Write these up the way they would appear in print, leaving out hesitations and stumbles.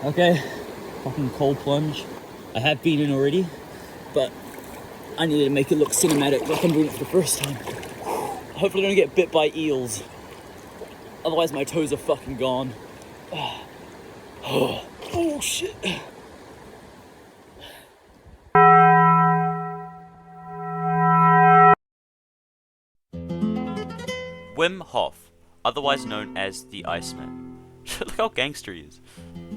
Okay, fucking cold plunge. I have been in already, but I needed to make it look cinematic like I'm doing it for the first time. Hopefully I don't get bit by eels. Otherwise my toes are fucking gone. Oh shit. Wim Hof, otherwise known as the Iceman. Look how gangster he is.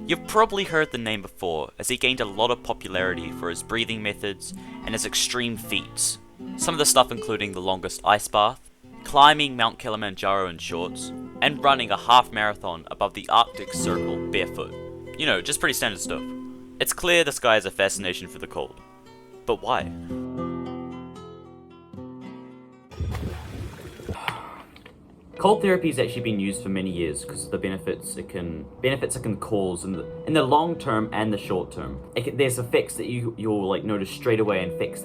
You've probably heard the name before, as he gained a lot of popularity for his breathing methods and his extreme feats. Some of the stuff including the longest ice bath, climbing Mount Kilimanjaro in shorts, and running a half marathon above the Arctic Circle barefoot. You know, just pretty standard stuff. It's clear this guy has a fascination for the cold. But why? Cold therapy has actually been used for many years because of the benefits it can cause in the long term and the short term. There's effects that you'll like notice straight away, and effects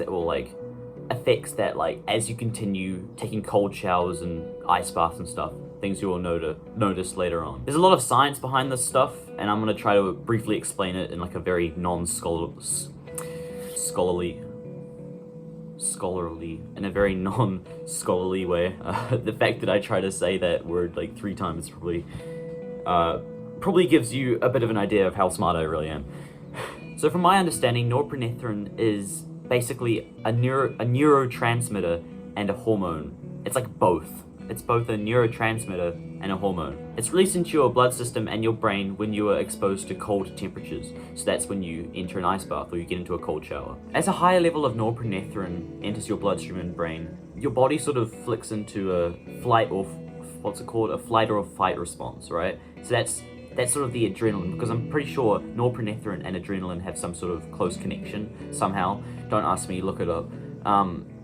that as you continue taking cold showers and ice baths and stuff, things you will notice later on. There's a lot of science behind this stuff, and I'm gonna try to briefly explain it in like a very non-scholarly in a very non-scholarly way. The fact that I try to say that word like 3 times probably gives you a bit of an idea of how smart I really am. So from my understanding, norepinephrine is basically a neurotransmitter and a hormone. It's like both. It's both a neurotransmitter and a hormone. It's released into your blood system and your brain when you are exposed to cold temperatures. So that's when you enter an ice bath or you get into a cold shower. As a higher level of norepinephrine enters your bloodstream and brain, your body sort of flicks into a flight or fight response, right? So that's sort of the adrenaline, because I'm pretty sure norepinephrine and adrenaline have some sort of close connection somehow. Don't ask me, look it up.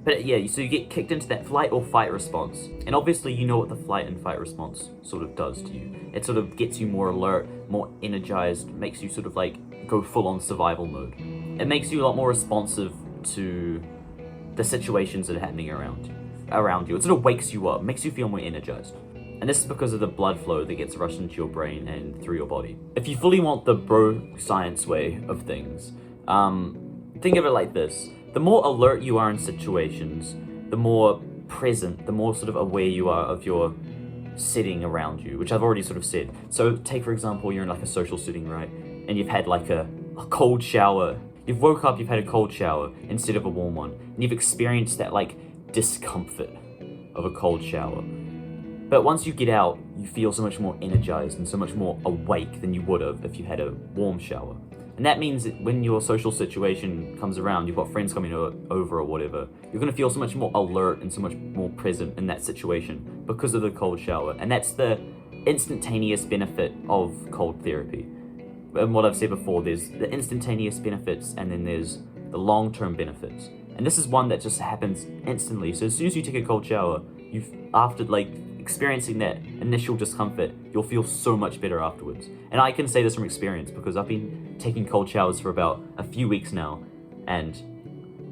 But yeah, so you get kicked into that flight or fight response. And obviously you know what the flight and fight response sort of does to you. It sort of gets you more alert, more energized, makes you sort of like go full on survival mode. It makes you a lot more responsive to the situations that are happening around you. It sort of wakes you up, makes you feel more energized. And this is because of the blood flow that gets rushed into your brain and through your body. If you fully want the bro science way of things, think of it like this. The more alert you are in situations, the more present, the more sort of aware you are of your setting around you, which I've already sort of said. So take, for example, you're in like a social setting, right? And you've had like a cold shower. You've woke up, you've had a cold shower instead of a warm one. And you've experienced that like discomfort of a cold shower. But once you get out, you feel so much more energized and so much more awake than you would have if you had a warm shower. And that means that when your social situation comes around, you've got friends coming over or whatever, you're going to feel so much more alert and so much more present in that situation because of the cold shower. And that's the instantaneous benefit of cold therapy. And what I've said before, there's the instantaneous benefits and then there's the long-term benefits. And this is one that just happens instantly. So as soon as you take a cold shower, after like experiencing that initial discomfort, you'll feel so much better afterwards. And I can say this from experience because I've been taking cold showers for about a few weeks now, and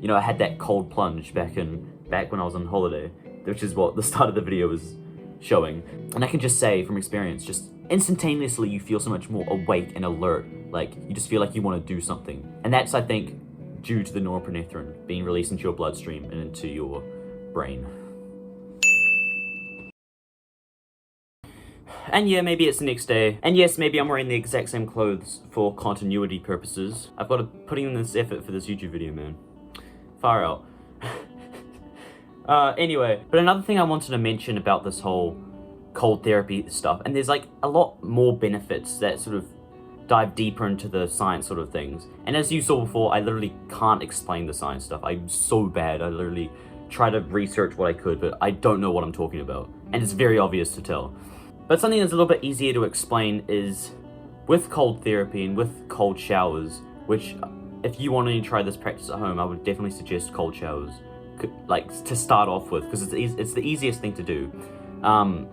you know, I had that cold plunge back when I was on holiday, which is what the start of the video was showing. And I can just say from experience, just instantaneously you feel so much more awake and alert, like you just feel like you want to do something. And that's, I think, due to the norepinephrine being released into your bloodstream and into your brain. And yeah, maybe it's the next day. And yes, maybe I'm wearing the exact same clothes for continuity purposes. I've got to put in this effort for this YouTube video, man. Far out. Anyway, but another thing I wanted to mention about this whole cold therapy stuff, and there's like a lot more benefits that sort of dive deeper into the science sort of things. And as you saw before, I literally can't explain the science stuff. I'm so bad. I literally try to research what I could, but I don't know what I'm talking about. And it's very obvious to tell. But something that's a little bit easier to explain is with cold therapy and with cold showers, which if you want to try this practice at home, I would definitely suggest cold showers, like to start off with, because it's the easiest thing to do. I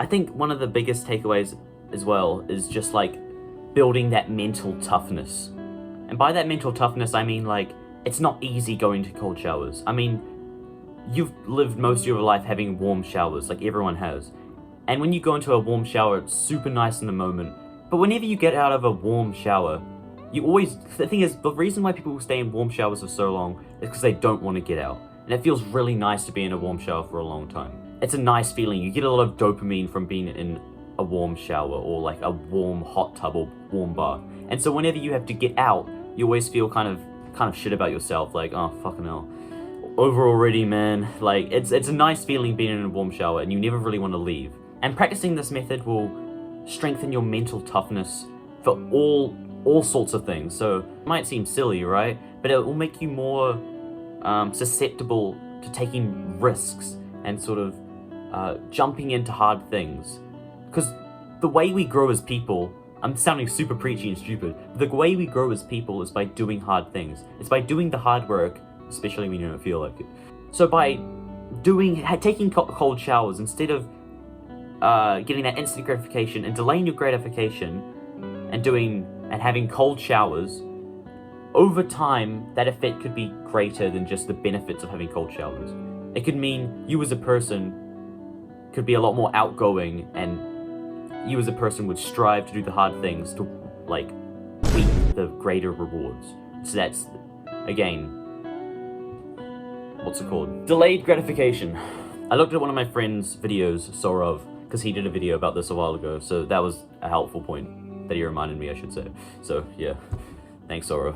think one of the biggest takeaways as well is just like building that mental toughness. And by that mental toughness, I mean like, it's not easy going to cold showers. I mean, you've lived most of your life having warm showers, like everyone has. And when you go into a warm shower, it's super nice in the moment. But whenever you get out of a warm shower, you always, the thing is, the reason why people stay in warm showers for so long is because they don't want to get out. And it feels really nice to be in a warm shower for a long time. It's a nice feeling. You get a lot of dopamine from being in a warm shower or like a warm hot tub or warm bath. And so whenever you have to get out, you always feel kind of shit about yourself, like, oh fucking hell, over already, man. Like it's a nice feeling being in a warm shower, and you never really want to leave. And practicing this method will strengthen your mental toughness for all sorts of things. So it might seem silly, right? But it will make you more susceptible to taking risks and sort of jumping into hard things. Because the way we grow as people, I'm sounding super preachy and stupid, but the way we grow as people is by doing hard things. It's by doing the hard work, especially when you don't feel like it. So by taking cold showers, instead of getting that instant gratification and delaying your gratification and having cold showers, over time, that effect could be greater than just the benefits of having cold showers. It could mean you as a person could be a lot more outgoing, and you as a person would strive to do the hard things to, like, reap the greater rewards. So that's, again, what's it called? Delayed gratification. I looked at one of my friend's videos, Sourav, because he did a video about this a while ago, so that was a helpful point that he reminded me, I should say. So, yeah. Thanks, Sourav.